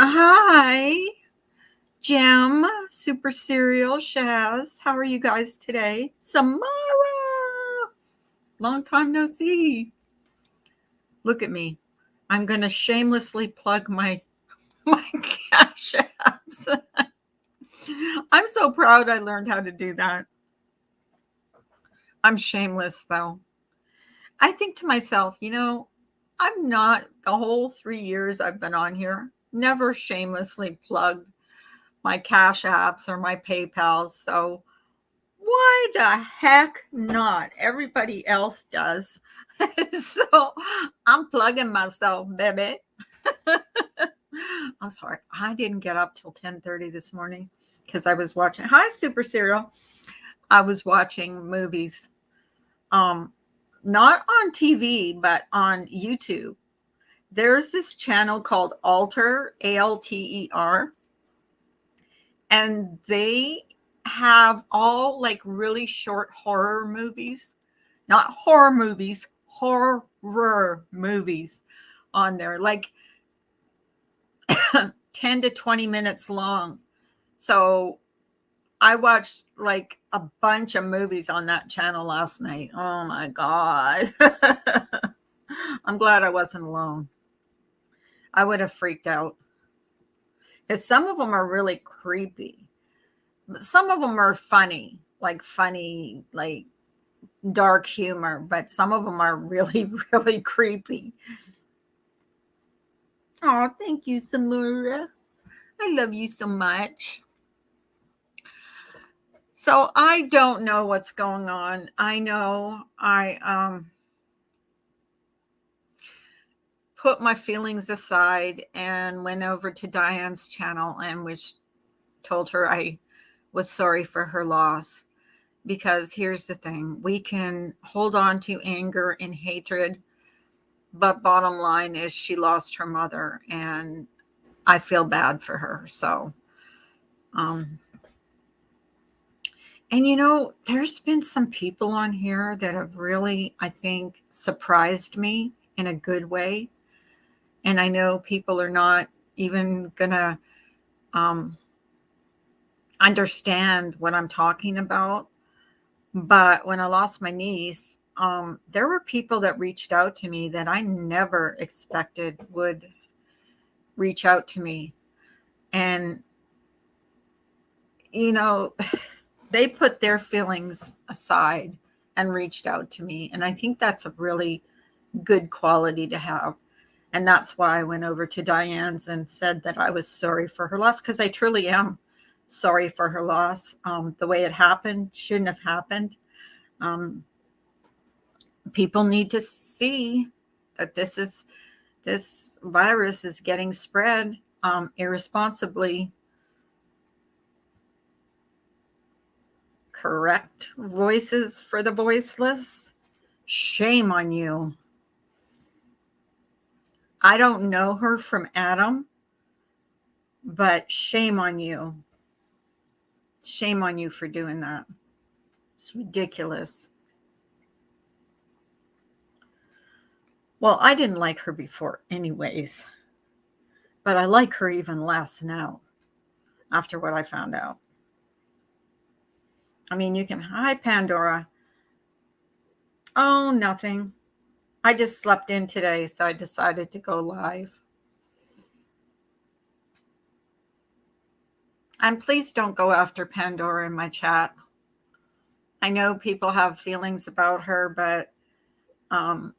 Hi, Jim, Super Serial, Shaz. How are you guys today? Samara! Long time no see. Look at me. I'm going to shamelessly plug my cash apps. I'm so proud I learned how to do that. I'm shameless, though. I think to myself, I'm not, the whole 3 years I've been on here, never shamelessly plugged my cash apps or my PayPals. So why the heck not? Everybody else does. So I'm plugging myself, baby. I'm sorry. I didn't get up till 10:30 this morning because I was watching. Hi, Super Serial. I was watching movies. Um, Not on TV, but on YouTube. There's this channel called Alter, Alter, and they have all like really short horror movies, not horror movies, horror movies on there, like 10 to 20 minutes long. So I watched like a bunch of movies on that channel last night. Oh my God. I'm glad I wasn't alone. I would have freaked out. Because some of them are really creepy. Some of them are funny, like dark humor, but some of them are really, really creepy. Oh, thank you, Samura. I love you so much. So I don't know what's going on. I know I put my feelings aside and went over to Diane's channel and told her I was sorry for her loss. Because here's the thing, we can hold on to anger and hatred, but bottom line is she lost her mother and I feel bad for her. So, um, and there's been some people on here that have really, I think, surprised me in a good way. And I know people are not even gonna um, understand what I'm talking about. But when I lost my niece, there were people that reached out to me that I never expected would reach out to me. And, you know, they put their feelings aside and reached out to me. And I think that's a really good quality to have. And that's why I went over to Diane's and said that I was sorry for her loss, because I truly am sorry for her loss. The way it happened shouldn't have happened. Um, People need to see that this virus is getting spread irresponsibly. Correct voices for the voiceless. Shame on you. I don't know her from Adam, but shame on you. Shame on you for doing that. It's ridiculous. Well, I didn't like her before, anyways, but I like her even less now after what I found out. I mean, hi, Pandora. Oh, nothing. I just slept in today, so I decided to go live. And please don't go after Pandora in my chat. I know people have feelings about her, but I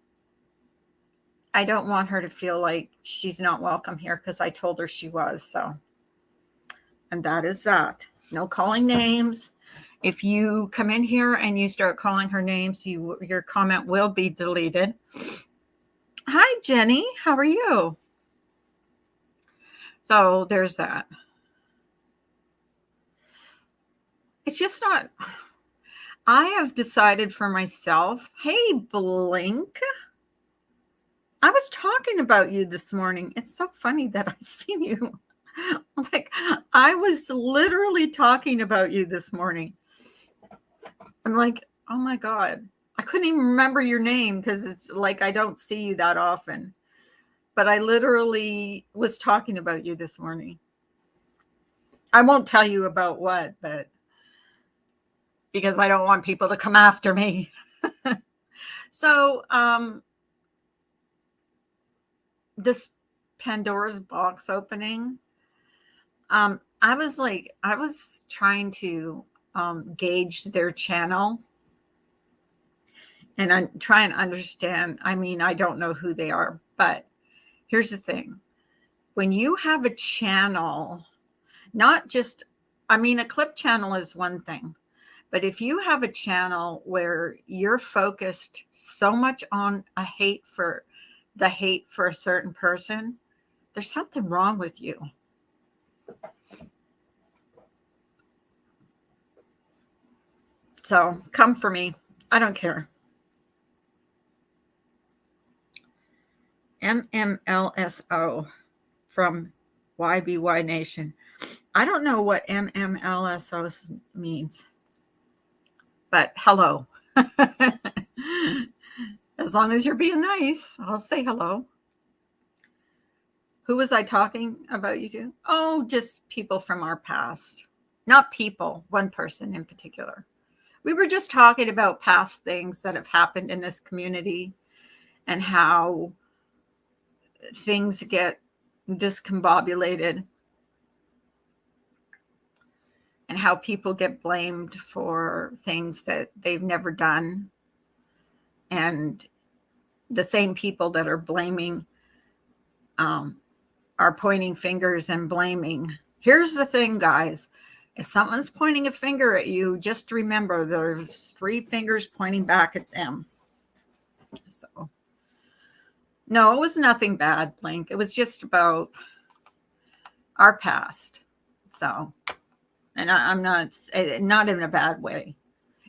don't want her to feel like she's not welcome here because I told her she was. So, and that is that. No calling names. If you come in here and you start calling her names, your comment will be deleted. Hi, Jenny. How are you? So there's that. It's just not. I have decided for myself. Hey, Blink. I was talking about you this morning. It's so funny that I seen you. Like, I was literally talking about you this morning. I'm like, oh my God. I couldn't even remember your name because it's like I don't see you that often. but I literally was talking about you this morning. I won't tell you about what, but because I don't want people to come after me. So, this Pandora's box opening, I was trying to gauge their channel and I'm trying to understand. I mean, I don't know who they are, but here's the thing. When you have a channel, not just, I mean, a clip channel is one thing, but if you have a channel where you're focused so much on the hate for a certain person, there's something wrong with you. So come for me. I don't care. MMLSO from YBY Nation. I don't know what MMLSO means, but hello. As long as you're being nice, I'll say hello. Who was I talking about you to? Oh, just people from our past. Not people, one person in particular. We were just talking about past things that have happened in this community and how things get discombobulated and how people get blamed for things that they've never done. And the same people that are blaming are pointing fingers and blaming. Here's the thing, guys. If someone's pointing a finger at you, just remember there's 3 fingers pointing back at them. So, no, it was nothing bad, Blink. It was just about our past. So, and I'm not in a bad way.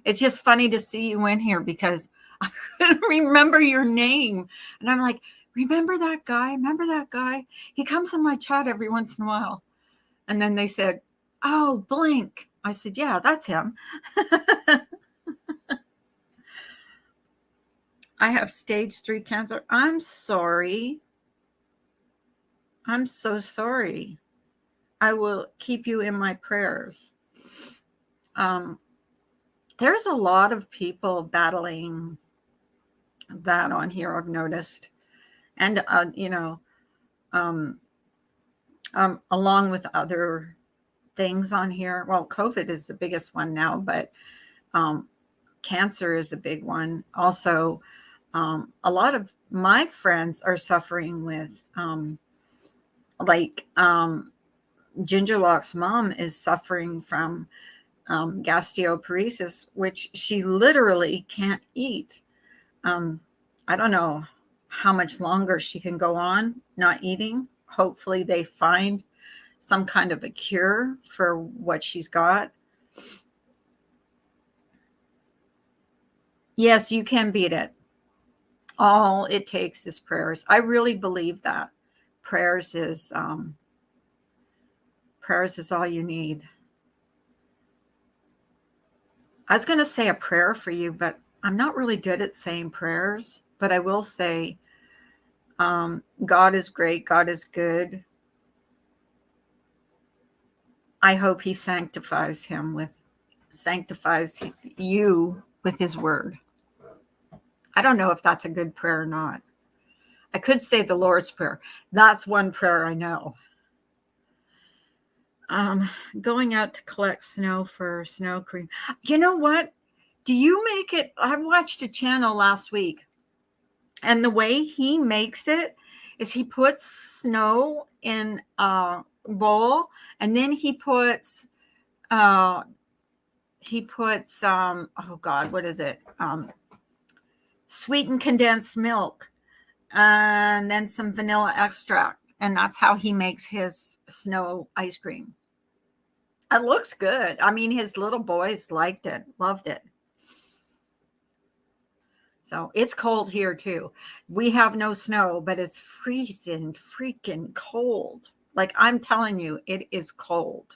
It's just funny to see you in here because I couldn't remember your name. And I'm like, remember that guy? Remember that guy? He comes in my chat every once in a while. And then they said, oh, Blink. I said, yeah, that's him. I have stage 3 cancer. I'm sorry. I'm so sorry. I will keep you in my prayers. There's a lot of people battling that on here, I've noticed. And, along with other things on here. Well, COVID is the biggest one now, but cancer is a big one. Also, a lot of my friends are suffering with, Gingerlock's mom is suffering from gastroparesis, which she literally can't eat. I don't know how much longer she can go on not eating. Hopefully they find some kind of a cure for what she's got. Yes, you can beat it. All it takes is prayers. I really believe that. Prayers is all you need. I was going to say a prayer for you, but I'm not really good at saying prayers. But I will say, God is great. God is good. I hope He sanctifies you with His word. I don't know if that's a good prayer or not. I could say the Lord's Prayer. That's one prayer I know. Going out to collect snow for snow cream. You know what? Do you make it? I watched a channel last week, and the way he makes it is he puts snow in a bowl, and then he puts oh God, what is it? Sweetened condensed milk, and then some vanilla extract. And that's how he makes his snow ice cream. It looks good. I mean, his little boys liked it, loved it. So it's cold here too. We have no snow, but it's freezing freaking cold. Like I'm telling you, it is cold.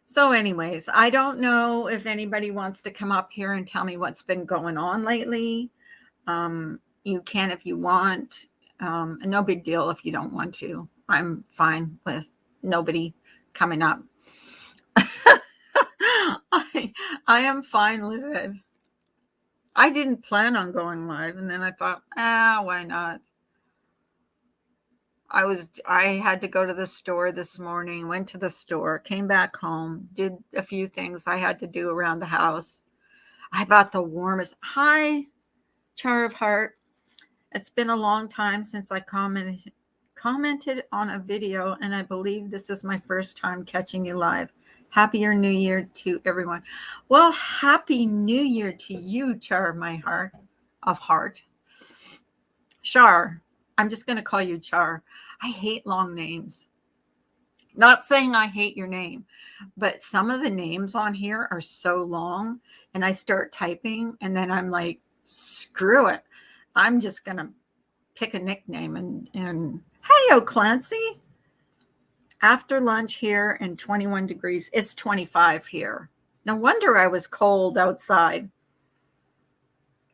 So anyways, I don't know if anybody wants to come up here and tell me what's been going on lately. You can if you want. And no big deal if you don't want to. I'm fine with nobody coming up. I am fine with it. I didn't plan on going live, and then I thought, why not? I had to go to the store this morning, went to the store, came back home, did a few things I had to do around the house. I bought the warmest. Hi, Char of Heart. It's been a long time since I commented on a video, and I believe this is my first time catching you live. Happier New Year to everyone. Well, Happy New Year to you, Char of my heart, of heart. Char. I'm just going to call you Char. I hate long names. Not saying I hate your name, but some of the names on here are so long, and I start typing, and then I'm like, screw it. I'm just going to pick a nickname. And hey, Clancy. After lunch here and 21 degrees. It's 25 here. No wonder I was cold outside.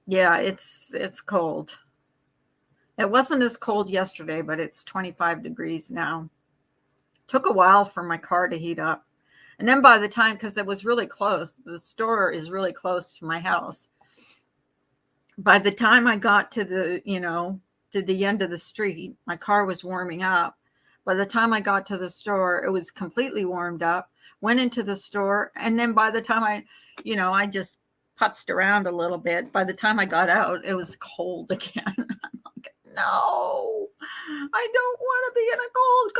Yeah, it's cold. It wasn't as cold yesterday, but it's 25 degrees now. Took a while for my car to heat up. And then by the time, because it was really close, the store is really close to my house. By the time I got to the end of the street, my car was warming up. By the time I got to the store, it was completely warmed up, went into the store. And then by the time I just putzed around a little bit. By the time I got out, it was cold again. I'm like, no, I don't want to be in a cold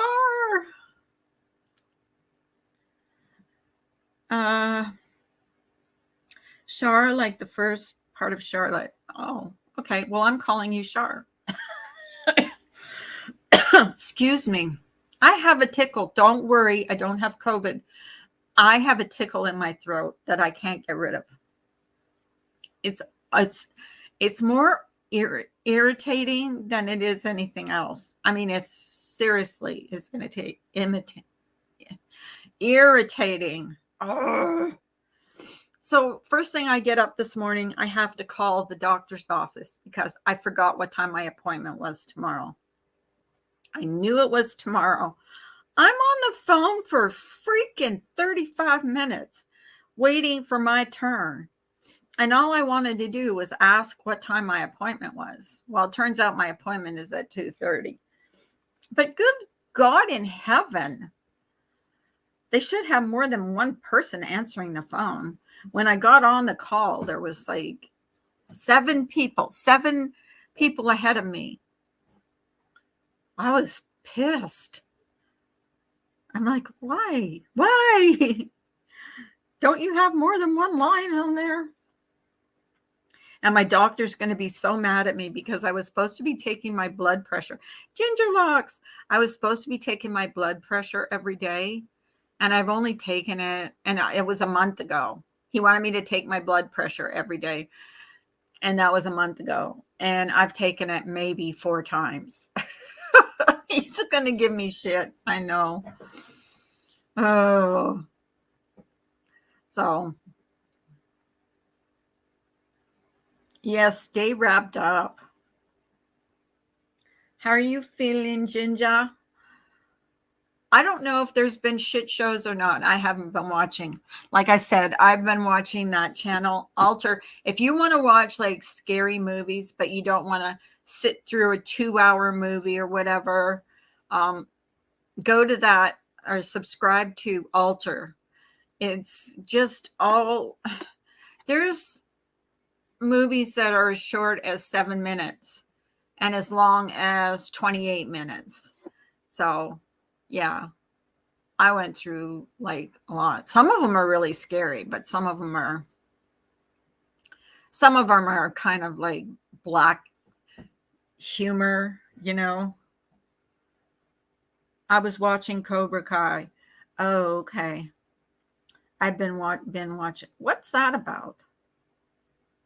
car. Char, like the first part of Charlotte. Oh, okay. Well, I'm calling you Char. Excuse me. I have a tickle. Don't worry. I don't have COVID. I have a tickle in my throat that I can't get rid of. It's more irritating than it is anything else. I mean, it's going to take irritating. Ugh. So first thing I get up this morning, I have to call the doctor's office because I forgot what time my appointment was tomorrow. I knew it was tomorrow. I'm on the phone for freaking 35 minutes waiting for my turn. And all I wanted to do was ask what time my appointment was. Well, it turns out my appointment is at 2:30. But good God in heaven, they should have more than one person answering the phone. When I got on the call, there was like seven people ahead of me. I was pissed. I'm like, why? Don't you have more than one line on there? And my doctor's going to be so mad at me because I was supposed to be taking my blood pressure. Ginger Locks. I was supposed to be taking my blood pressure every day. And I've only taken it, and it was a month ago. He wanted me to take my blood pressure every day. And that was a month ago. And I've taken it maybe 4 times. He's going to give me shit. I know. Oh. So. Yes, stay wrapped up. How are you feeling, Ginger? I don't know if there's been shit shows or not. I haven't been watching. Like I said, I've been watching that channel, Alter. If you want to watch like scary movies, but you don't want to sit through a 2-hour movie or whatever, go to that or subscribe to Alter. It's just there's movies that are as short as 7 minutes and as long as 28 minutes. So, yeah, I went through like a lot. Some of them are really scary, but some of them are kind of like black humor, I was watching Cobra Kai. Oh, okay. I've been watching. What's that about?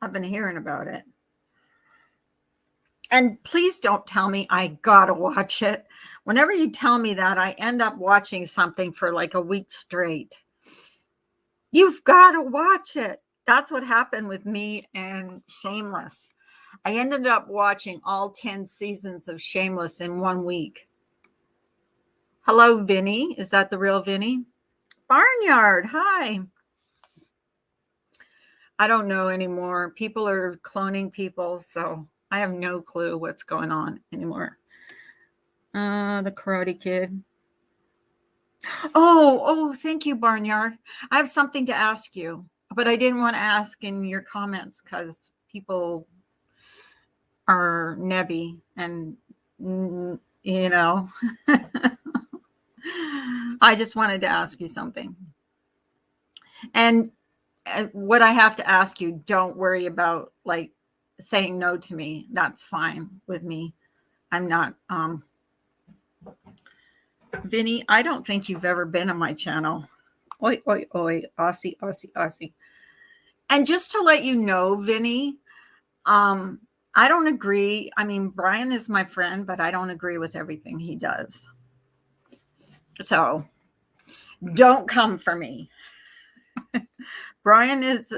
I've been hearing about it. And please don't tell me I gotta watch it. Whenever you tell me that, I end up watching something for like a week straight. You've got to watch it. That's what happened with me and Shameless. I ended up watching all 10 seasons of Shameless in 1 week. Hello, Vinny. Is that the real Vinny? Barnyard. Hi. I don't know anymore. People are cloning people, so I have no clue what's going on anymore. The Karate Kid. Oh, thank you, Barnyard. I have something to ask you, but I didn't want to ask in your comments because people are nebby and, you know, I just wanted to ask you something. And what I have to ask you, don't worry about like saying no to me. That's fine with me. I'm not, Vinny, I don't think you've ever been on my channel. Oi, oi, oi, Aussie, Aussie, Aussie. And just to let you know, Vinny, I don't agree. I mean, Brian is my friend, but I don't agree with everything he does. So don't come for me. Brian is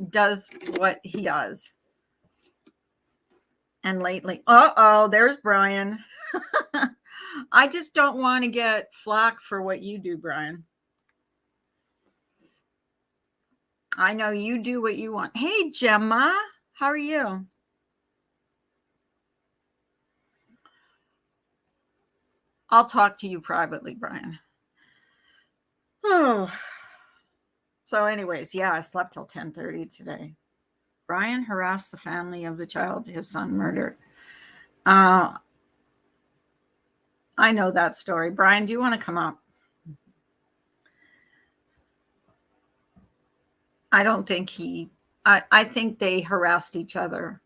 does what he does. And lately, there's Brian. I just don't want to get flack for what you do, Brian. I know you do what you want. Hey, Gemma, how are you? I'll talk to you privately, Brian. Oh. So anyways, yeah, I slept till 10:30 today. Brian harassed the family of the child his son murdered. I know that story. Brian, do you want to come up? I don't think I think they harassed each other.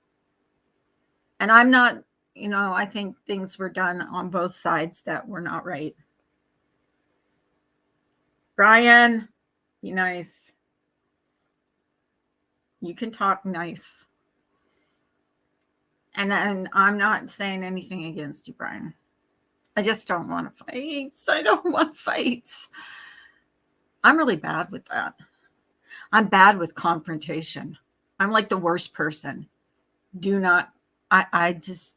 And I'm not, I think things were done on both sides that were not right. Brian, be nice. You can talk nice. And then I'm not saying anything against you, Brian. I just don't want to fight. I don't want fights. I'm really bad with that. I'm bad with confrontation. I'm like the worst person. Do not, I just,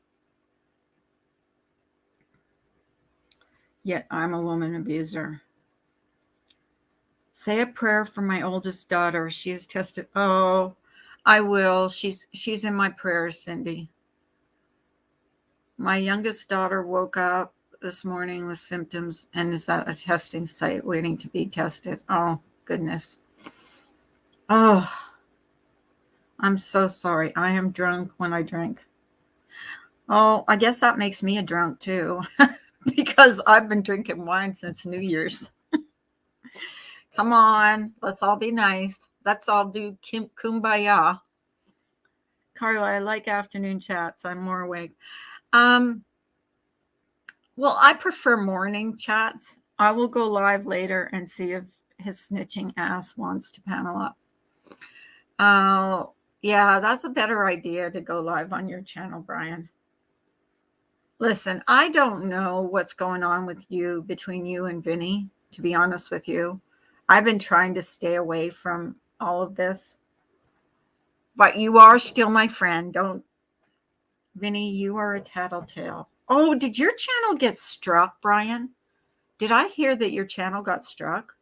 yet I'm a woman abuser. Say a prayer for my oldest daughter. She is tested. Oh, I will. She's in my prayers, Cindy. My youngest daughter woke up this morning with symptoms and is at a testing site waiting to be tested. Oh, goodness. Oh, I'm so sorry. I am drunk when I drink. Oh, I guess that makes me a drunk too, because I've been drinking wine since New Year's. Come on, let's all be nice. Let's all do kumbaya. Carla, I like afternoon chats. I'm more awake. Well, I prefer morning chats. I will go live later and see if his snitching ass wants to panel up. Yeah, that's a better idea to go live on your channel, Brian. Listen, I don't know what's going on with you, between you and Vinny, to be honest with you. I've been trying to stay away from all of this. But you are still my friend. Don't, Vinny, you are a tattletale. Oh, did your channel get struck, Brian? Did I hear that your channel got struck?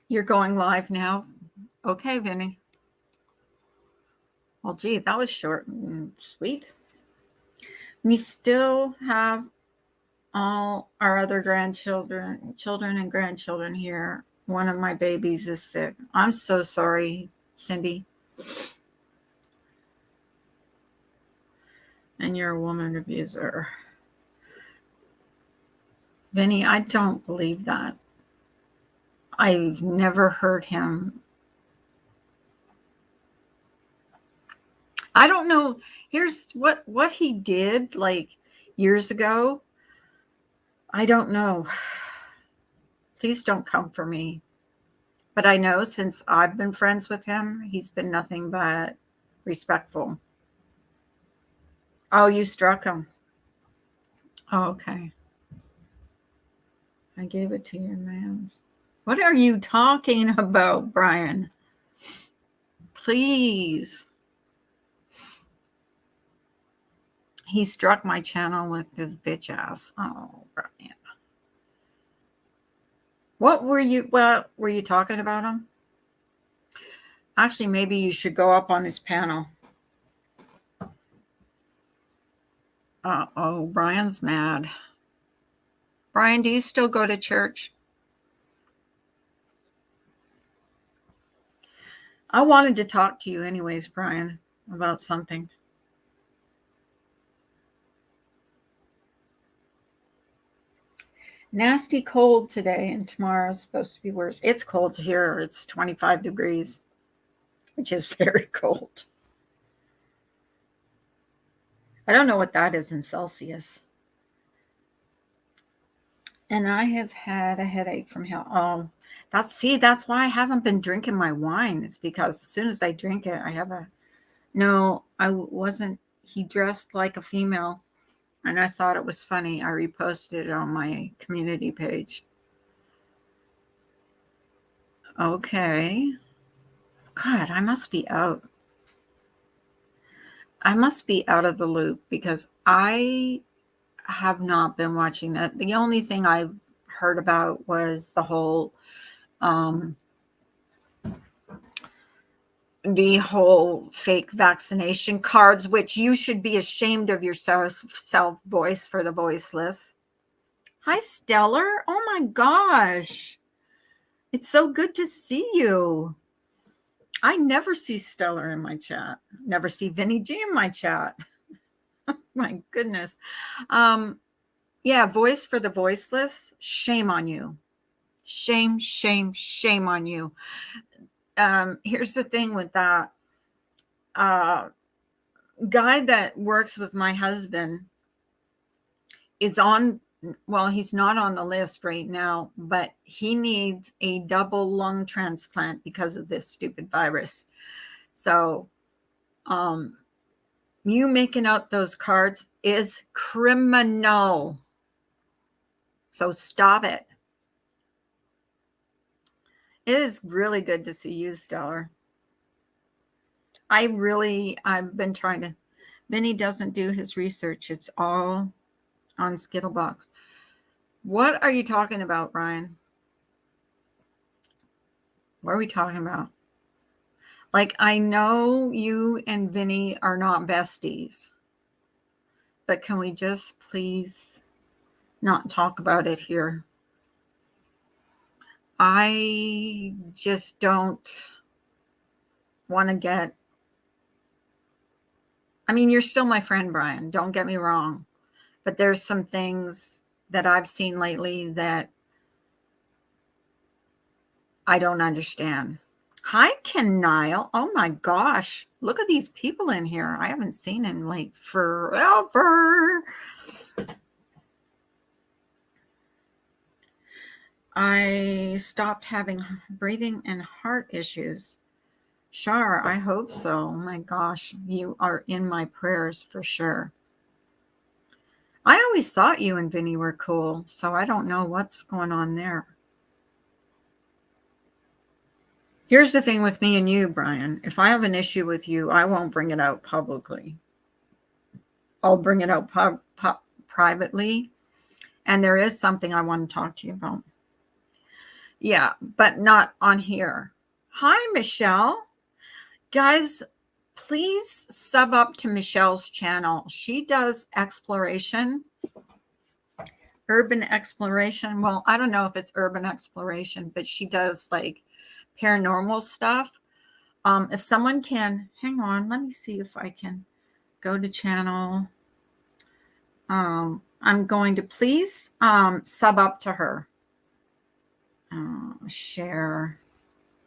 You're going live now? Okay, Vinny. Well, gee, that was short and sweet. We still have all our other children and grandchildren here. One of my babies is sick. I'm so sorry, Cindy. And you're a woman abuser. Vinny, I don't believe that. I've never heard him. I don't know. Here's what he did like years ago. I don't know. Please don't come for me. But I know since I've been friends with him, he's been nothing but respectful. Oh, you struck him. Oh, okay. I gave it to your man. What are you talking about, Brian? please. He struck my channel with his bitch ass. Oh, Brian. What were you talking about him? Actually, maybe you should go up on his panel. Oh, Brian's mad. Brian, do you still go to church? I wanted to talk to you anyways, Brian, about something. Nasty cold today, and tomorrow's supposed to be worse. It's cold here. It's 25 degrees, which is very cold. I don't know what that is in Celsius. And I have had a headache from hell. Oh, that's why I haven't been drinking my wine. It's because as soon as I drink it, I have a... No, I wasn't. He dressed like a female, and I thought it was funny. I reposted it on my community page. Okay. God, I must be out. I must be out of the loop because I have not been watching that. The only thing I heard about was the whole fake vaccination cards, which you should be ashamed of yourself, voice for the voiceless. Hi, Stellar. Oh my gosh. It's so good to see you. I never see Stellar in my chat. Never see Vinny G in my chat. My goodness. Yeah, voice for the voiceless. Shame on you. Shame, shame, shame on you. Here's the thing with that. Guy that works with my husband is on, well, he's not on the list right now, but he needs a double lung transplant because of this stupid virus. So, you making out those cards is criminal. So stop it. It is really good to see you, Stellar. I've been trying to... Vinny doesn't do his research. It's all on Skittlebox. What are you talking about, Brian? What are we talking about? Like, I know you and Vinny are not besties, but can we just please not talk about it here? I just don't want to get... I mean, you're still my friend, Brian. Don't get me wrong. But there's some things that I've seen lately that I don't understand. Hi, Ken Nile. Oh my gosh. Look at these people in here. I haven't seen in like forever. I stopped having breathing and heart issues. Sure, I hope so. Oh my gosh. You are in my prayers for sure. I always thought you and Vinny were cool, so I don't know what's going on there. Here's the thing with me and you, Brian. If I have an issue with you, I won't bring it out publicly. I'll bring it out privately. And there is something I want to talk to you about. Yeah, but not on here. Hi, Michelle. Guys, please sub up to Michelle's channel. She does exploration, urban exploration. Well, I don't know if it's urban exploration, but she does like paranormal stuff. If someone can, hang on, let me see if I can go to channel. I'm going to please sub up to her. Share,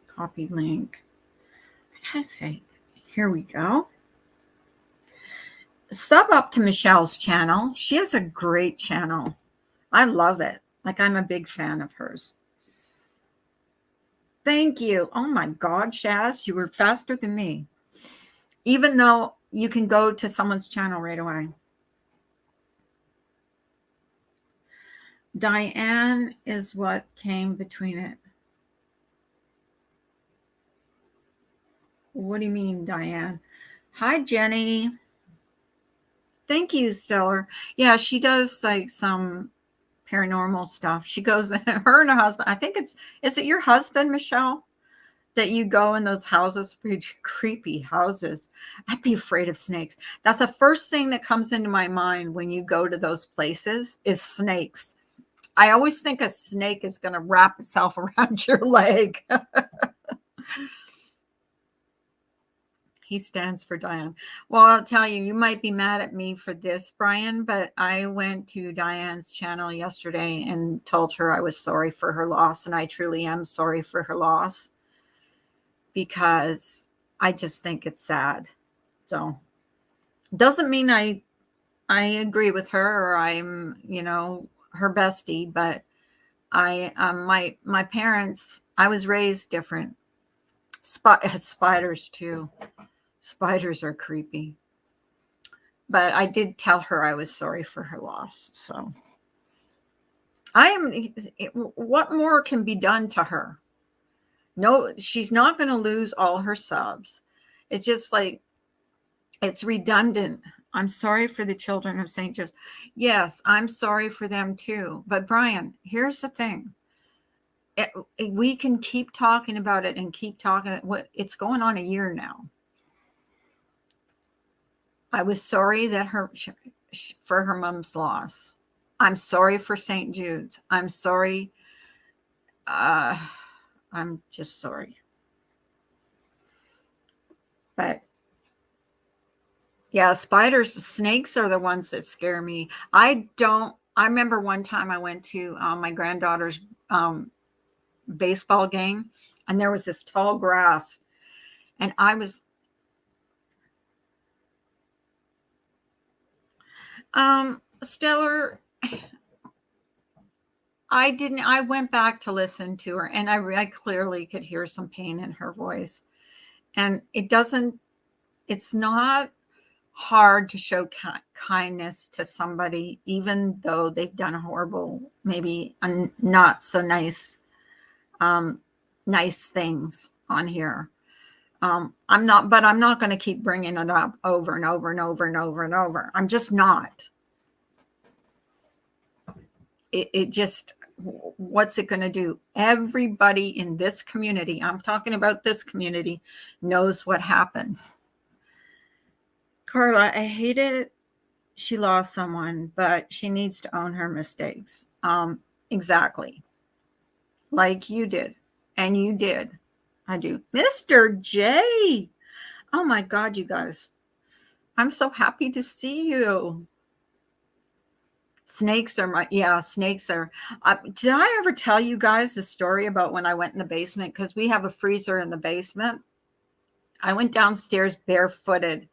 copy link. I gotta say, here we go. Sub up to Michelle's channel. She has a great channel. I love it. Like, I'm a big fan of hers. Thank you. Oh my God, Shaz, you were faster than me. Even though you can go to someone's channel right away. Diane is what came between it. What do you mean, Diane? Hi, Jenny. Thank you, Stellar. Yeah, she does like some paranormal stuff. She goes, her and her husband, I think is it your husband, Michelle? That you go in those houses, creepy houses. I'd be afraid of snakes. That's the first thing that comes into my mind when you go to those places is snakes. I always think a snake is going to wrap itself around your leg. He stands for Diane. Well, I'll tell you, you might be mad at me for this, Brian, but I went to Diane's channel yesterday and told her I was sorry for her loss. And I truly am sorry for her loss because I just think it's sad. So doesn't mean I agree with her or I'm, her bestie, but my parents, I was raised different. Spiders too. Spiders are creepy. But I did tell her I was sorry for her loss. So what more can be done to her? No, she's not going to lose all her subs. It's just like, it's redundant. I'm sorry for the children of St. Joseph. Yes, I'm sorry for them too. But Brian, here's the thing. We can keep talking about it and keep talking. It's going on a year now. I was sorry that for her mom's loss. I'm sorry for St. Jude's. I'm sorry. I'm just sorry. But yeah, snakes are the ones that scare me. I remember one time I went to my granddaughter's baseball game and there was this tall grass and Stellar, I went back to listen to her and I clearly could hear some pain in her voice. And it's not hard to show kindness to somebody, even though they've done horrible, maybe not so nice, nice things on here. I'm not going to keep bringing it up over and over and over and over and over. I'm just not. It just, what's it going to do? Everybody in this community, I'm talking about this community, knows what happens. Carla, I hate it. She lost someone, but she needs to own her mistakes. Exactly. Like you did. And you did. I do. Mr. J. Oh my God, you guys. I'm so happy to see you. Snakes are snakes are. Did I ever tell you guys the story about when I went in the basement? Because we have a freezer in the basement. I went downstairs barefooted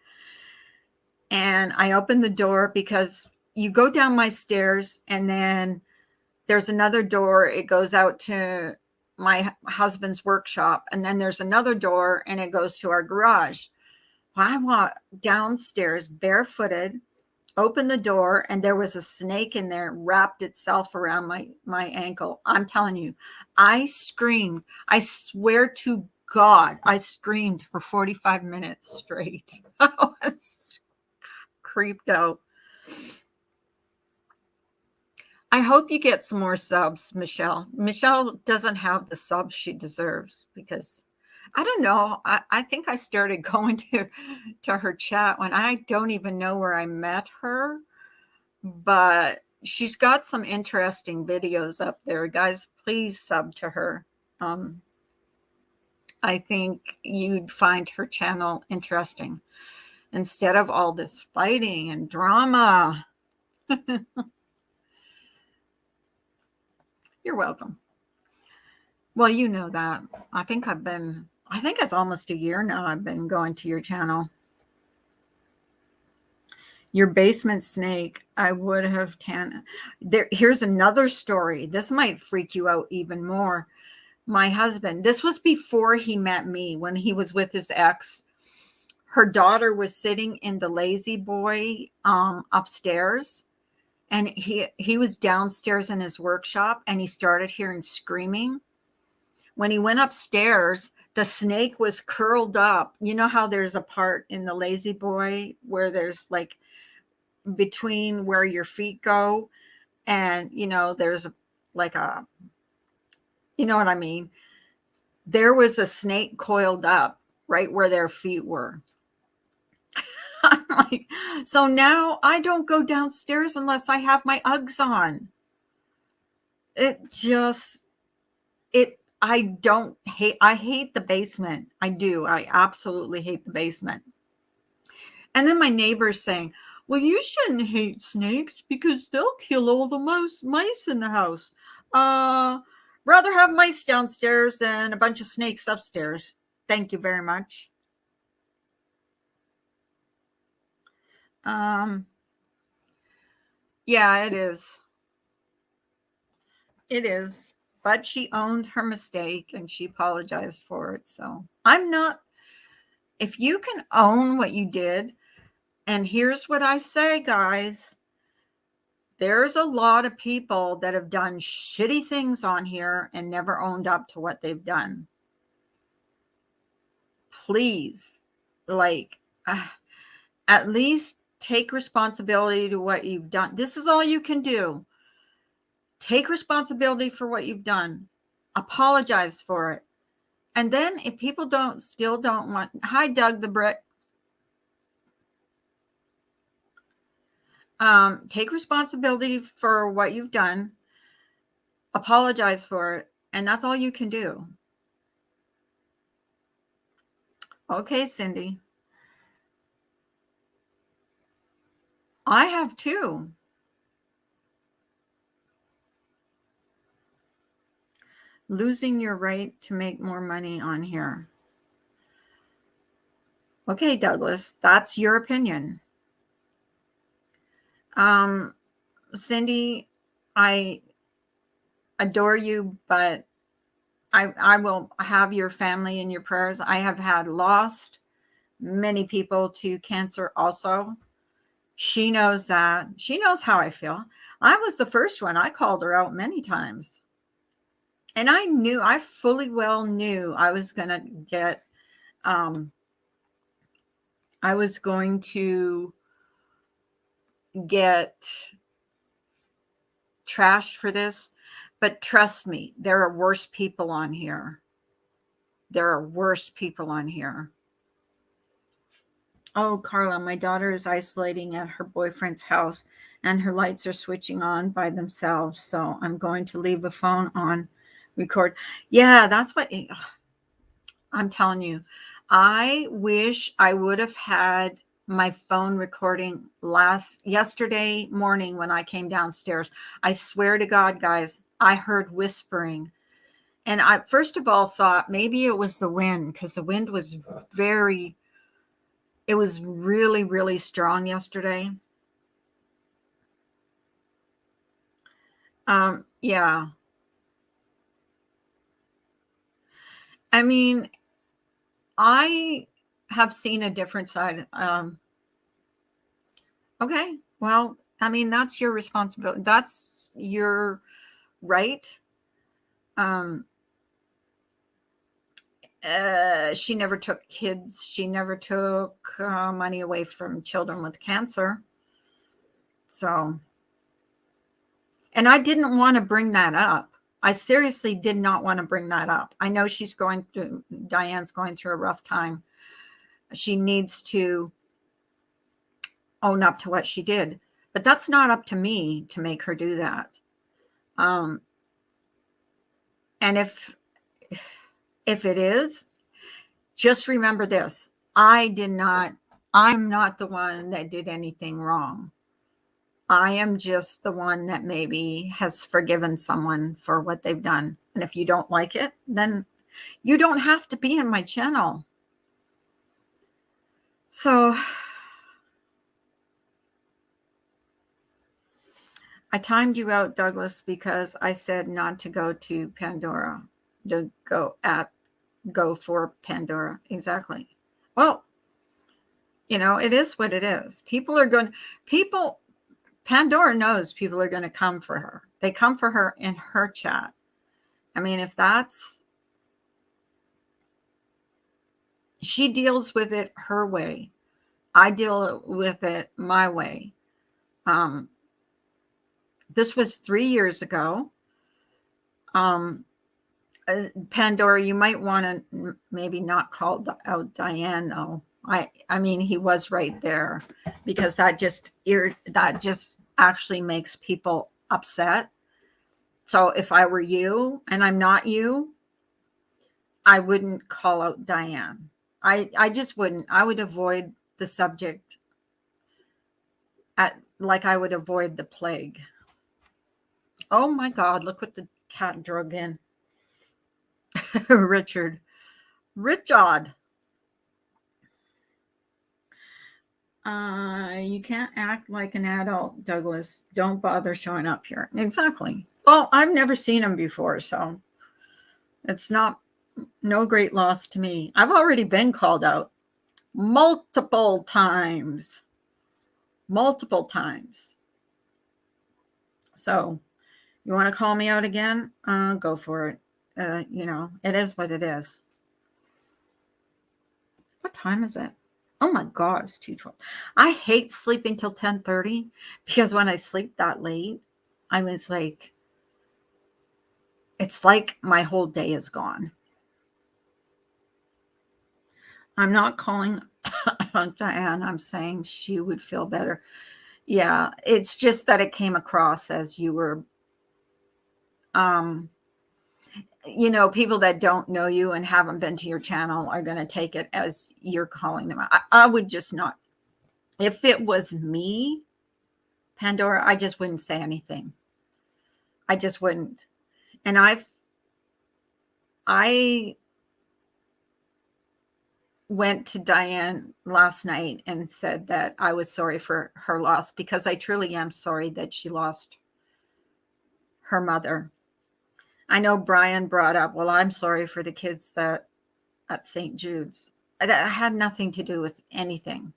and I opened the door because you go down my stairs and then there's another door. It goes out to my husband's workshop. And then there's another door and it goes to our garage. Well, I walked downstairs barefooted, opened the door, and there was a snake in there, wrapped itself around my ankle. I'm telling you, I screamed. I swear to God, I screamed for 45 minutes straight. I was creeped out. I hope you get some more subs, Michelle. Michelle doesn't have the subs she deserves because I don't know. I think I started going to her chat when I don't even know where I met her, but she's got some interesting videos up there. Guys, please sub to her. I think you'd find her channel interesting instead of all this fighting and drama. You're welcome. Well, you know that. I think it's almost a year now I've been going to your channel. Your basement snake, I would have here's another story. This might freak you out even more. My husband, this was before he met me, when he was with his ex. Her daughter was sitting in the lazy boy upstairs, and he was downstairs in his workshop and he started hearing screaming. When he went upstairs, The snake was curled up. You know how there's a part in the Lazy Boy where there's like between where your feet go, and there's like a, you know what I mean? There was a snake coiled up right where their feet were. I'm like, so now I don't go downstairs unless I have my Uggs on. I hate the basement. I do. I absolutely hate the basement. And then my neighbor's saying, well, you shouldn't hate snakes because they'll kill all the mice in the house. Rather have mice downstairs than a bunch of snakes upstairs. Thank you very much. Yeah, it is. It is. But she owned her mistake and she apologized for it. So if you can own what you did, and here's what I say, guys, there's a lot of people that have done shitty things on here and never owned up to what they've done. Please, at least take responsibility to what you've done. This is all you can do. Take responsibility for what you've done. Apologize for it. And then if people still don't want, hi, Doug the Brit. Take responsibility for what you've done. Apologize for it. And that's all you can do. Okay, Cindy. I have too. Losing your right to make more money on here. Okay, Douglas, that's your opinion. Cindy, I adore you, but I will have your family in your prayers. I have lost many people to cancer also. She knows that. She knows how I feel. I was the first one. I called her out many times. And I fully well knew I was going to get, I was going to get trashed for this. But trust me, there are worse people on here. There are worse people on here. Oh, Carla, my daughter is isolating at her boyfriend's house and her lights are switching on by themselves. So I'm going to leave the phone on record. Yeah, that's what I'm telling you. I wish I would have had my phone recording yesterday morning when I came downstairs. I swear to God, guys, I heard whispering. And I first of all thought maybe it was the wind, because the wind was it was really, really strong yesterday. Yeah. I mean, I have seen a different side. Okay. Well, I mean, that's your responsibility. That's your right. She never took kids. She never took money away from children with cancer. So, and I didn't want to bring that up. I seriously did not want to bring that up. I know Diane's going through a rough time. She needs to own up to what she did, but that's not up to me to make her do that. And if it is, just remember this. I'm not the one that did anything wrong. I am just the one that maybe has forgiven someone for what they've done. And if you don't like it, then you don't have to be in my channel. So I timed you out, Douglas, because I said not to go to Pandora, to go for Pandora. Exactly. Well, it is what it is. Pandora knows people are going to come for her. They come for her in her chat. I mean, if that's, she deals with it her way. I deal with it my way. This was 3 years ago. Pandora, you might want to maybe not call out Diane though. I mean, he was right there, because that just actually makes people upset. So if I were you, and I'm not you, I wouldn't call out Diane. I just wouldn't. I would avoid the subject like I would avoid the plague. Oh my God, look what the cat drug in. Richard. You can't act like an adult, Douglas. Don't bother showing up here. Exactly. Well, I've never seen him before, so it's no great loss to me. I've already been called out multiple times. So you want to call me out again? Go for it. It is what it is. What time is it? Oh my God, it's 2:12. I hate sleeping till 10:30, because when I sleep that late, I was like, it's like my whole day is gone. I'm not calling Diane. I'm saying she would feel better. Yeah, it's just that it came across as you were, people that don't know you and haven't been to your channel are going to take it as you're calling them. I would just not. If it was me, Pandora, I just wouldn't say anything. I just wouldn't. And I went to Diane last night and said that I was sorry for her loss, because I truly am sorry that she lost her mother. I know Brian brought up, well, I'm sorry for the kids at St. Jude's. That had nothing to do with anything.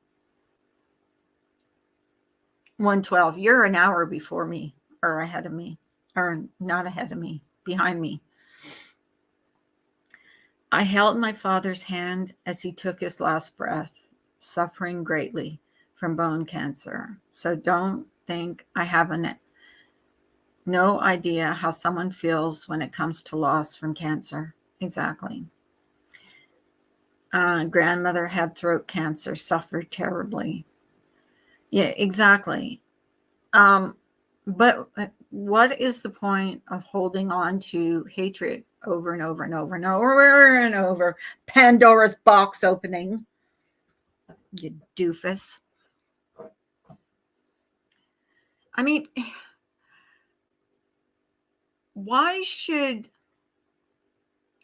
112, you're an hour before me, or ahead of me, or not ahead of me, behind me. I held my father's hand as he took his last breath, suffering greatly from bone cancer. So don't think I have no idea how someone feels when it comes to loss from cancer. Exactly. Grandmother had throat cancer, suffered terribly. Yeah, exactly. But what is the point of holding on to hatred over and over and over and over and over? Pandora's box opening, you doofus. I mean, why should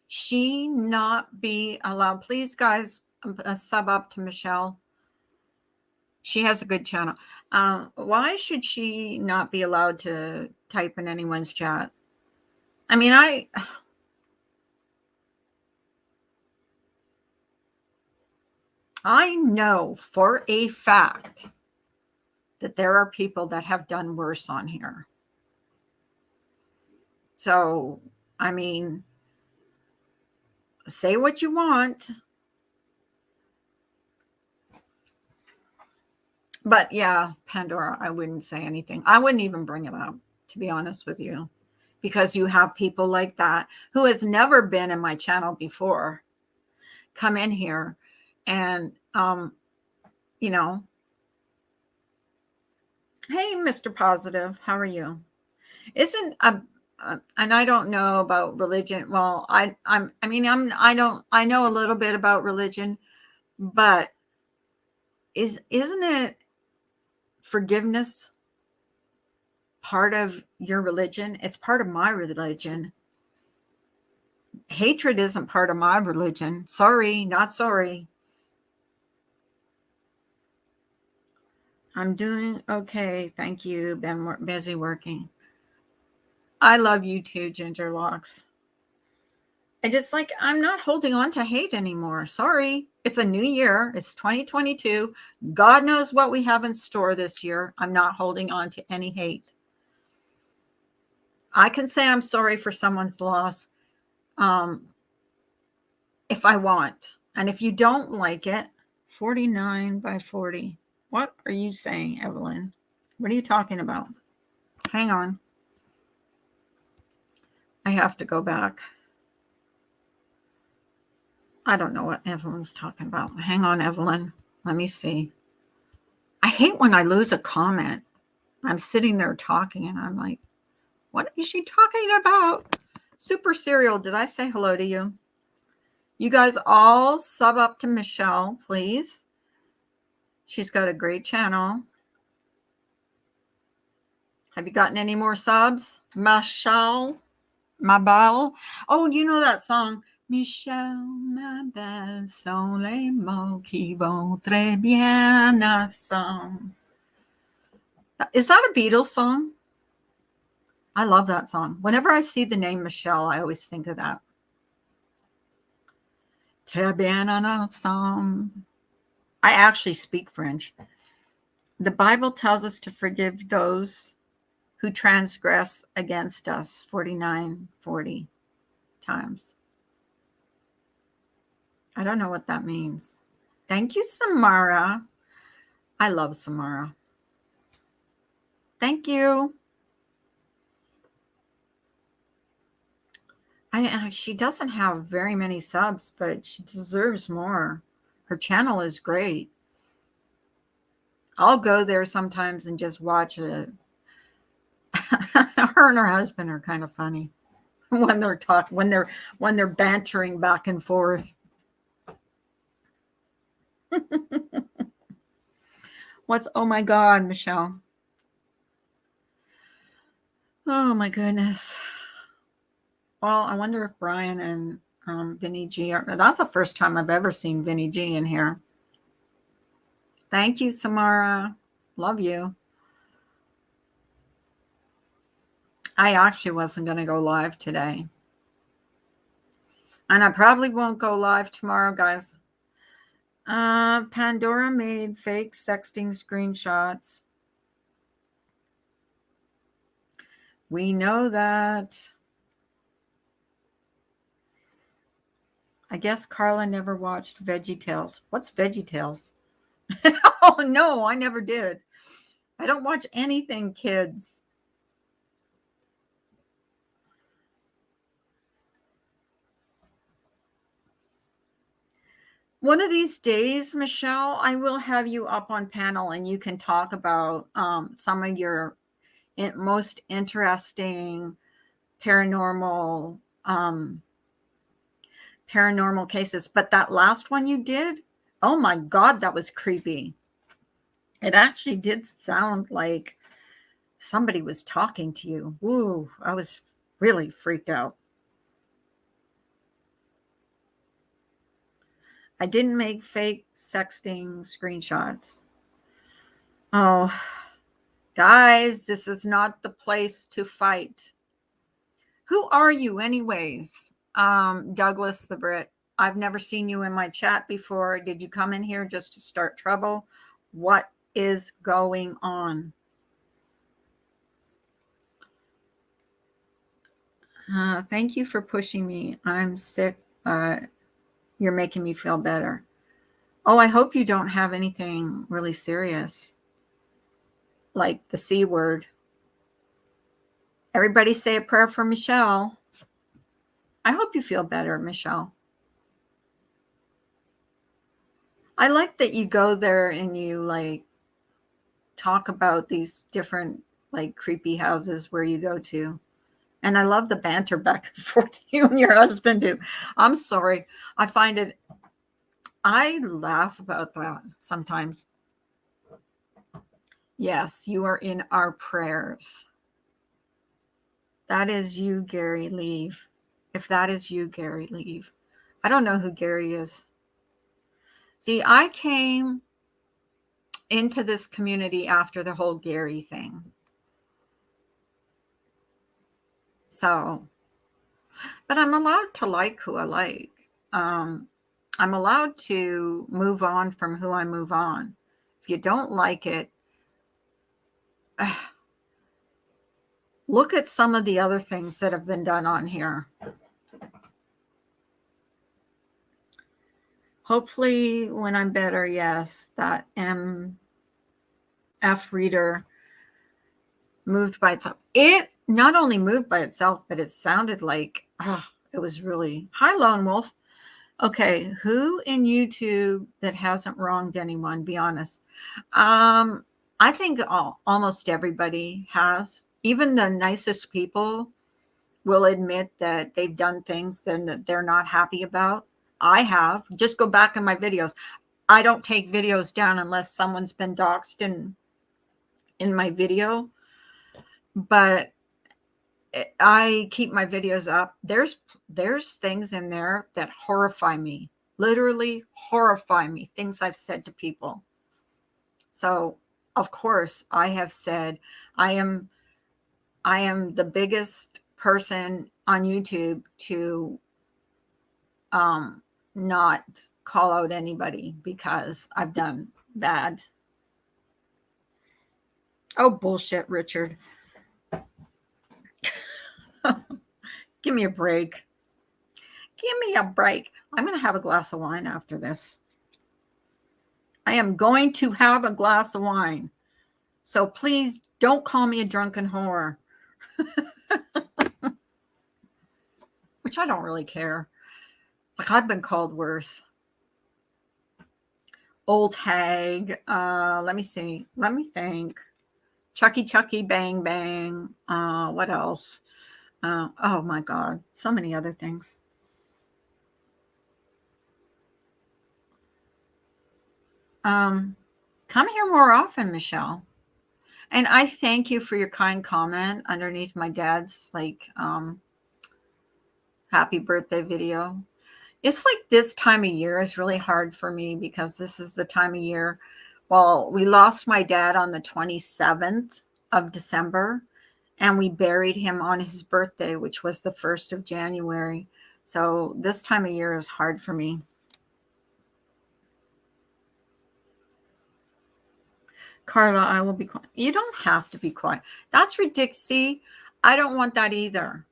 she not be allowed? Please, guys, sub up to Michelle. She has a good channel. Why should she not be allowed to type in anyone's chat? I mean, I know for a fact that there are people that have done worse on here. So, I mean, say what you want. But yeah, Pandora, I wouldn't say anything. I wouldn't even bring it up, to be honest with you, because you have people like that who has never been in my channel before come in here and, hey, Mr. Positive, how are you? And I don't know about religion. Well, I know a little bit about religion, but isn't it forgiveness part of your religion? It's part of my religion. Hatred isn't part of my religion. Sorry, not sorry. I'm doing okay. Thank you. Been busy working. I love you too, Ginger Locks. I'm not holding on to hate anymore. Sorry. It's a new year. It's 2022. God knows what we have in store this year. I'm not holding on to any hate. I can say I'm sorry for someone's loss if I want. And if you don't like it, 49 by 40. What are you saying, Evelyn? What are you talking about? Hang on. I have to go back. I don't know what Evelyn's talking about. Hang on, Evelyn. Let me see. I hate when I lose a comment. I'm sitting there talking and I'm like, what is she talking about? Super Serial, did I say hello to you? You guys all sub up to Michelle, please. She's got a great channel. Have you gotten any more subs? Michelle, ma belle. Oh, you know that song? Michelle, ma belle, sont les mots qui vont très bien ensemble. Is that a Beatles song? I love that song. Whenever I see the name Michelle, I always think of that. Très bien ensemble. I actually speak French. The Bible tells us to forgive those who transgress against us 40 times. I don't know what that means. Thank you, Samara. I love Samara. Thank you. She doesn't have very many subs, but she deserves more. Her channel is great. I'll go there sometimes and just watch it. Her and her husband are kind of funny when they're talking, when they're bantering back and forth. What's, oh my God, Michelle. Oh my goodness. Well, I wonder if Brian and Vinny G are, that's the first time I've ever seen Vinny G in here. Thank you, Samara. Love you. I actually wasn't going to go live today. And I probably won't go live tomorrow, guys. Pandora made fake sexting screenshots. We know that. I guess Carla never watched VeggieTales. What's VeggieTales? Oh, no, I never did. I don't watch anything, kids. One of these days, Michelle, I will have you up on panel and you can talk about some of your most interesting paranormal cases. But that last one you did, oh my God, that was creepy. It actually did sound like somebody was talking to you. Ooh, I was really freaked out. I didn't make fake sexting screenshots. Oh, guys, this is not the place to fight. Who are you anyways? Douglas the Brit. I've never seen you in my chat before. Did you come in here just to start trouble? What is going on? Thank you for pushing me. I'm sick. You're making me feel better. Oh, I hope you don't have anything really serious, like the C word. Everybody say a prayer for Michelle. I hope you feel better, Michelle. I like that you go there and you like talk about these different like creepy houses where you go to. And I love the banter back and forth you and your husband do. I'm sorry. I laugh about that sometimes. Yes, you are in our prayers. That is you, Gary, leave. If that is you, Gary, leave. I don't know who Gary is. See, I came into this community after the whole Gary thing. So, but I'm allowed to like who I like. I'm allowed to move on from who I move on. If you don't like it, look at some of the other things that have been done on here. Hopefully when I'm better, yes, that MF reader moved by itself. It not only moved by itself, but it sounded like, it was really, hi, Lone Wolf. Okay, who in YouTube that hasn't wronged anyone? Be honest. I think almost everybody has. Even the nicest people will admit that they've done things that they're not happy about. I have. Just go back in my videos. I don't take videos down unless someone's been doxxed in my video, but I keep my videos up. There's things in there that horrify me, literally horrify me, things I've said to people. So, of course, I have said I am the biggest person on YouTube to not call out anybody because I've done bad. Oh, bullshit, Richard. Give me a break. Give me a break. I'm going to have a glass of wine after this. I am going to have a glass of wine. So please don't call me a drunken whore. Which I don't really care. Like, I've been called worse. Old hag. Let me see. Let me think. Chucky bang bang. What else? Oh my God. So many other things. Come here more often, Michelle. And I thank you for your kind comment underneath my dad's happy birthday video. It's like this time of year is really hard for me because this is the time of year. Well, we lost my dad on the 27th of December, and we buried him on his birthday, which was the 1st of January. So this time of year is hard for me. Carla, I will be quiet. You don't have to be quiet. That's ridiculous. See, I don't want that either.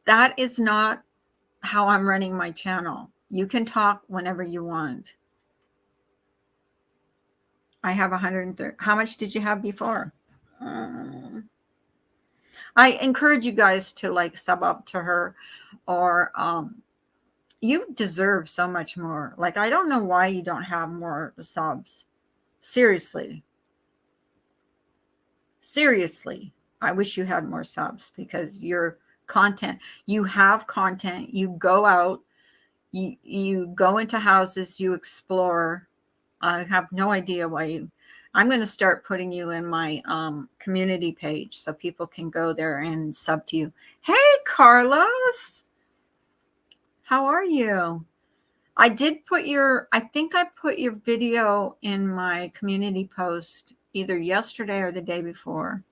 That is not how I'm running my channel. You can talk whenever you want. I have 130. How much did you have before? I encourage you guys to sub up to her, or you deserve so much more. Like, I don't know why you don't have more subs. Seriously, I wish you had more subs because your content, you have content, you go out, you go into houses, you explore. I have no idea why I'm going to start putting you in my community page so people can go there and sub to you. Hey, Carlos, how are you? I think I put your video in my community post either yesterday or the day before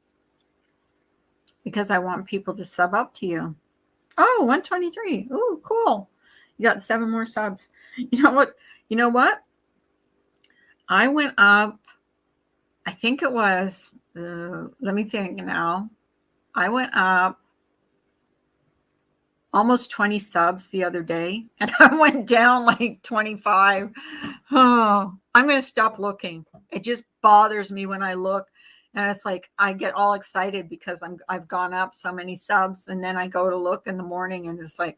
because I want people to sub up to you. Oh, 123. Oh, cool. You got 7 more subs. You know what? I went up, I think it was, let me think now. I went up almost 20 subs the other day, and I went down like 25. Oh, I'm going to stop looking. It just bothers me when I look, and it's like I get all excited because I've gone up so many subs, and then I go to look in the morning, and it's like,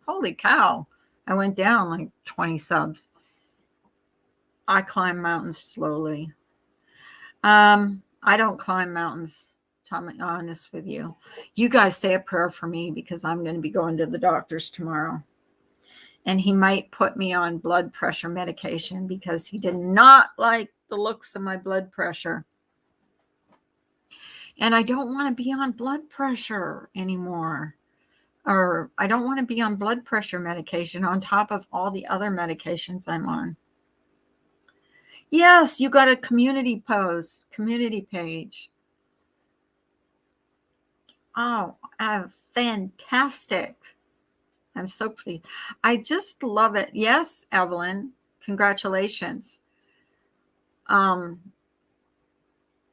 holy cow, I went down like 20 subs. I climb mountains slowly. I don't climb mountains, to be honest with you. You guys say a prayer for me because I'm going to be going to the doctor's tomorrow. And he might put me on blood pressure medication because he did not like the looks of my blood pressure. And I don't want to be on blood pressure anymore. Or I don't want to be on blood pressure medication on top of all the other medications I'm on. Yes, you got a community post, community page. Oh, fantastic. I'm so pleased. I just love it. Yes, Evelyn, congratulations.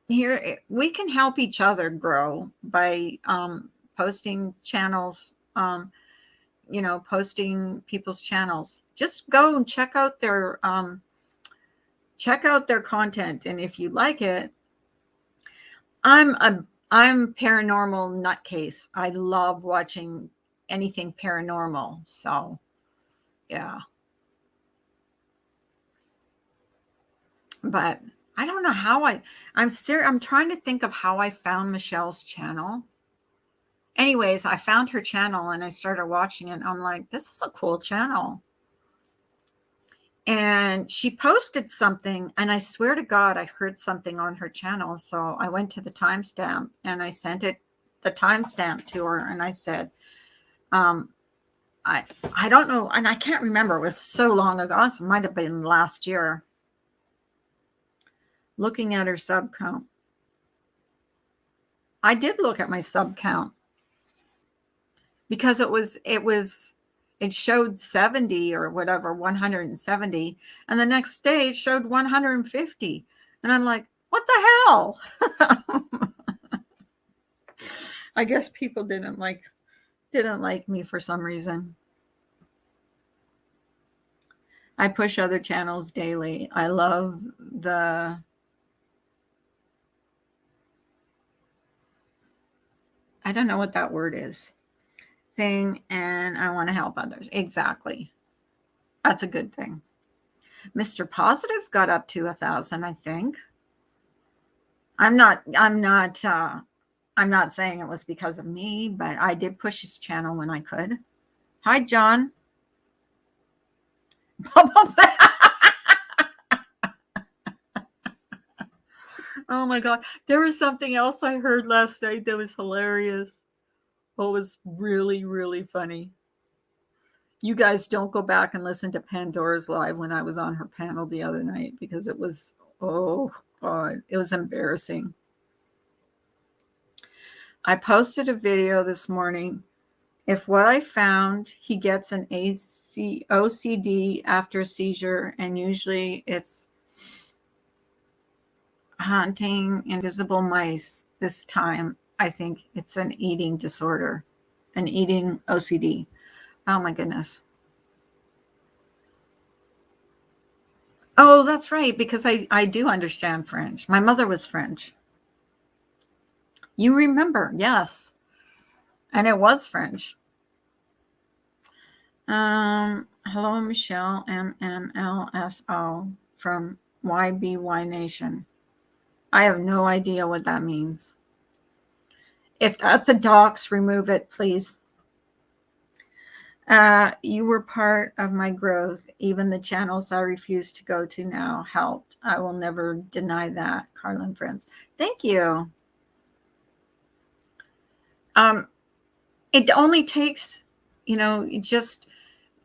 Here, we can help each other grow by posting channels. posting people's channels. Just go and check out their content, and if you like it, I'm paranormal nutcase. I love watching anything paranormal. So, yeah. But I don't know how I'm serious. I'm trying to think of how I found Michelle's channel. Anyways, I found her channel and I started watching it. I'm like, this is a cool channel. And she posted something, and I swear to God, I heard something on her channel. So I went to the timestamp and I sent the timestamp to her, and I said, I don't know, and I can't remember. It was so long ago. It might have been last year. Looking at her sub count. I did look at my sub count because it showed 70 or whatever, 170, and the next day it showed 150. And I'm like, what the hell? I guess people didn't like me for some reason. I push other channels daily. I love I don't know what that word is, thing, and I want to help others. Exactly. That's a good thing. Mr. Positive got up to 1,000, I think. I'm not saying it was because of me, but I did push his channel when I could. Hi, John. Oh my God. There was something else I heard last night that was hilarious. Oh, it was really, really funny. You guys don't go back and listen to Pandora's Live when I was on her panel the other night, because it was, oh God, it was embarrassing. I posted a video this morning. If what I found, he gets an OCD after a seizure, and usually it's haunting invisible mice. This time, I think it's an eating disorder, an eating OCD. Oh my goodness. Oh, that's right, because I do understand French. My mother was French. You remember, yes. And it was French. Hello, Michelle, MMLSO from YBY Nation. I have no idea what that means. If that's a dox, remove it, please. You were part of my growth. Even the channels I refuse to go to now helped. I will never deny that, Carlin Friends. Thank you. It only takes,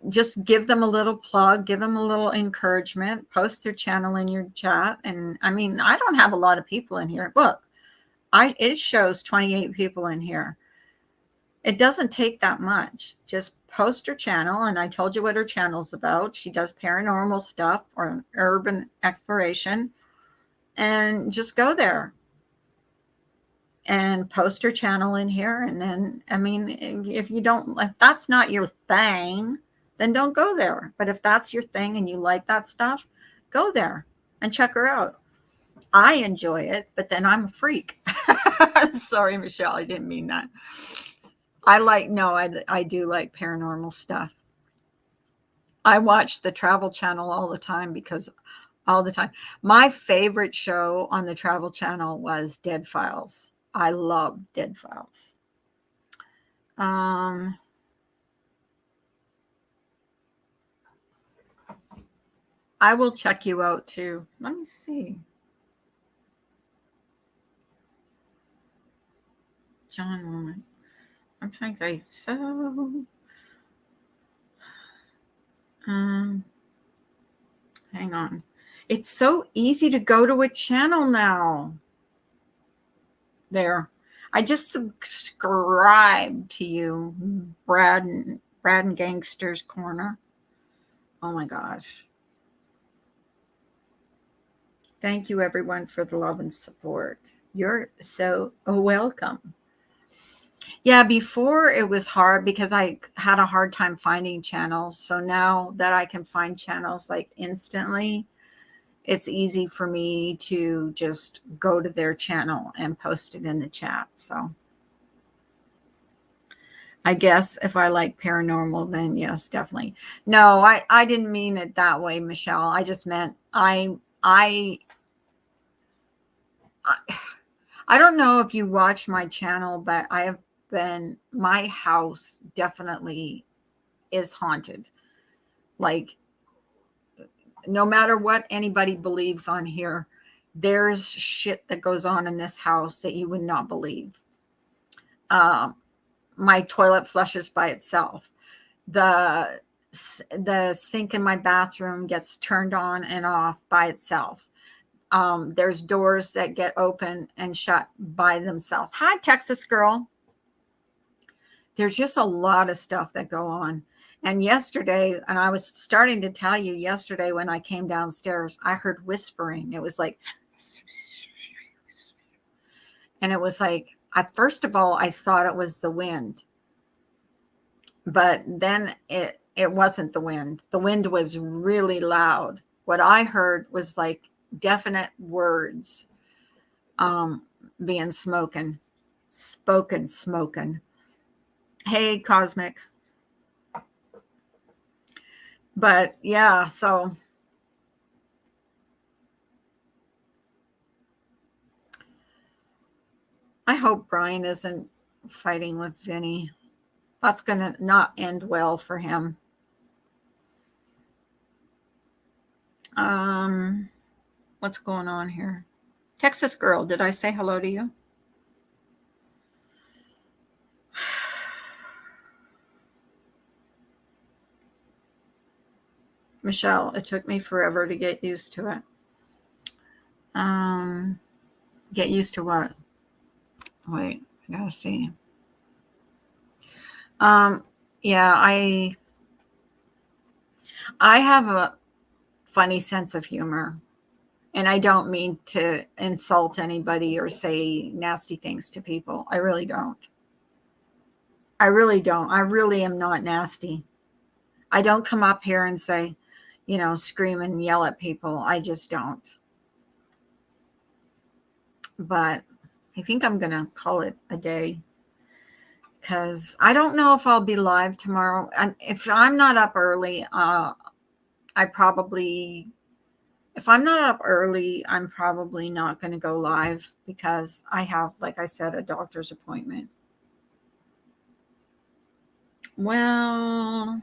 just give them a little plug, give them a little encouragement, post their channel in your chat. And I mean, I don't have a lot of people in here. Look, it shows 28 people in here. It doesn't take that much. Just post her channel, and I told you what her channel's about. She does paranormal stuff or urban exploration, and just go there and post her channel in here. And then, I mean, if that's not your thing, then don't go there. But if that's your thing and you like that stuff, go there and check her out. I enjoy it, but then I'm a freak. Sorry, Michelle, I didn't mean that. I do like paranormal stuff. I watch the Travel Channel all the time My favorite show on the Travel Channel was Dead Files. I love Dead Files. I will check you out too. Let me see. John Woman. I'm trying to say hang on. It's so easy to go to a channel now. There. I just subscribed to you, Brad and Gangster's Corner. Oh my gosh. Thank you, everyone, for the love and support. You're so welcome. Yeah, before it was hard because I had a hard time finding channels. So now that I can find channels like instantly, it's easy for me to just go to their channel and post it in the chat. So I guess if I like paranormal, then yes, definitely. No, I didn't mean it that way, Michelle. I just meant I I don't know if you watch my channel, but my house definitely is haunted. Like, no matter what anybody believes on here, there's shit that goes on in this house that you would not believe. Um, my toilet flushes by itself. The the sink in my bathroom gets turned on and off by itself. There's doors that get open and shut by themselves. Hi, Texas girl. There's just a lot of stuff that go on. And yesterday, and I was starting to tell you yesterday when I came downstairs, I heard whispering. It was like, and it was like, first of all, I thought it was the wind, but then it wasn't the wind. The wind was really loud. What I heard was like definite words being spoken. Hey, Cosmic. But yeah, so I hope Brian isn't fighting with Vinny. That's going to not end well for him. What's going on here? Texas girl, did I say hello to you? Michelle, it took me forever to get used to it. Get used to what? Wait, I gotta see. Yeah, I have a funny sense of humor, and I don't mean to insult anybody or say nasty things to people. I really don't. I really don't. I really am not nasty. I don't come up here and say, scream and yell at people. I just don't. But I think I'm going to call it a day because I don't know if I'll be live tomorrow. If I'm not up early, if I'm not up early, I'm probably not going to go live because I have, like I said, a doctor's appointment. Well,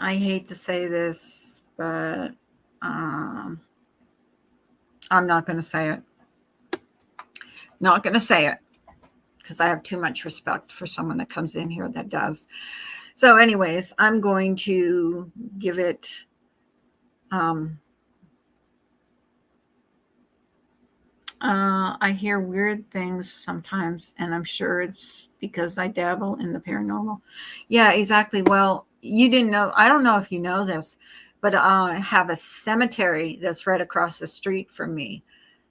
I hate to say this, but I'm not going to say it. Not going to say it because I have too much respect for someone that comes in here that does. So anyways, I'm going to give it I hear weird things sometimes, and I'm sure it's because I dabble in the paranormal. Yeah, exactly. Well, you didn't know. I don't know if you know this, but I have a cemetery that's right across the street from me.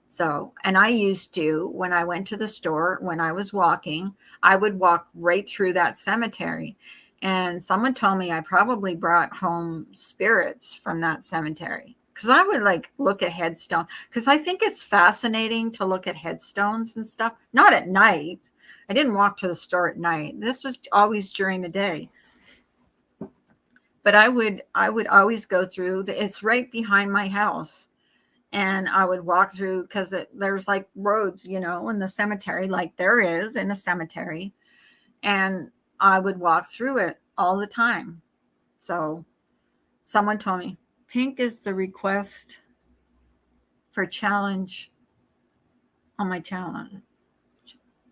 So, and I used to, when I went to the store, when I was walking, I would walk right through that cemetery. And someone told me I probably brought home spirits from that cemetery. Because I would like look at headstones. Because I think it's fascinating to look at headstones and stuff. Not at night. I didn't walk to the store at night. This was always during the day. But I would always go through. It's right behind my house. And I would walk through because there's like roads, in the cemetery, like there is in a cemetery. And I would walk through it all the time. So someone told me, pink is the request for challenge on my channel.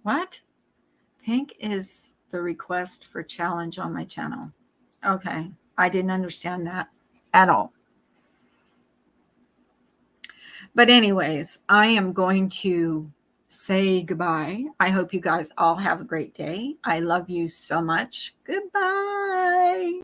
What? Pink is the request for challenge on my channel. Okay. I didn't understand that at all. But anyways, I am going to say goodbye. I hope you guys all have a great day. I love you so much. Goodbye.